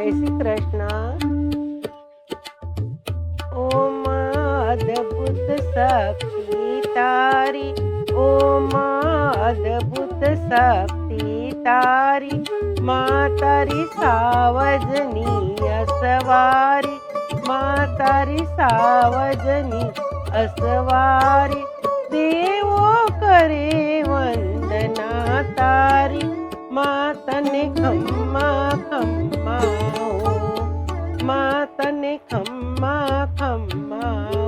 જય શ્રી કૃષ્ણ। ઓમ અદ્ભુત શક્તિ તારી, ઓમ અદ્ભુત શક્તિ તારી, માં તારી સાવજની અસવારી, માં તારી સાવજની અસવારી, દેવો કરે વંદના તારી, માં તને ખમ્મા ખમ્મા હો, માં તને ખમ્મા ખમ્મા હો।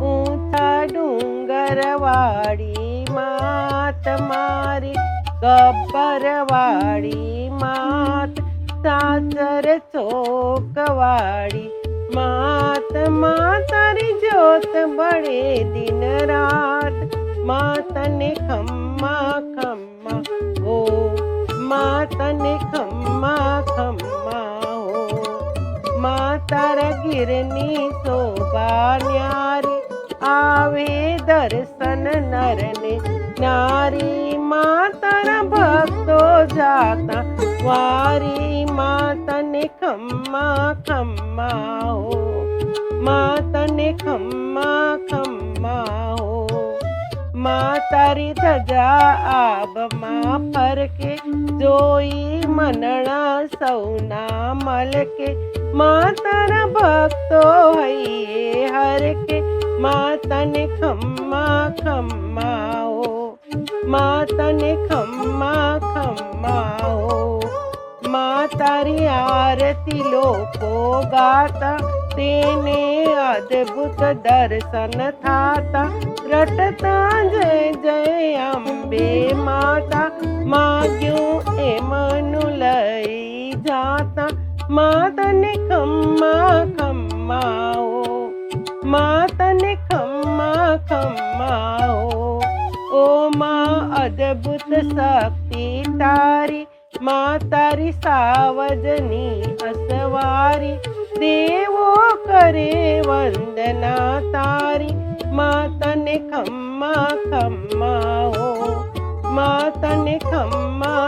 ઊંચા ડુંગર વાળી માત મારી, ગબ્બર વાળી માત, સાસર ચોક વાળી માત, માં તારી જ્યોત બળે દિન રાત, માં તને ખમ્મા ખમ્મા હો, માં તને ખમ્મા ખમ્મા હો। માં તારા ગીરની શોભા ન્યારી, આવે દર્શન નરને નારી, માં તારા ભક્તો જાતા વારી, માં તને ખમ્મા ખમ્મા હો, માં તને ખમ્મા ખમ્મા હો। માં તારી ધજા આબમાં ફરકે, જોઈ મનણા સૌના મલકે, માં તારા ભક્તો હૈયે હરકે, માં તને ખમ્મા ખમ્મા હો, માં તને ખમ્મા ખમ્મા હો। માં તારી આરતી લોકો ગાતા, તેને અદ્ભુત દર્શન થાતા, રટતા જય જય અંબે માતા, માગ્યું એ મનું લઈ જાતા, માં તને ખમ્મા ખમ્મા હો, માં તને ખમ્મા ખમ્મા હો। ઓ માં અદ્ભુત શક્તિ તારી, માં તારી સાવજની અસવારી, દેવો કરે વંદના તારી, માં તને ખમ્મા ખમ્મા હો, માં તને ખમ્મા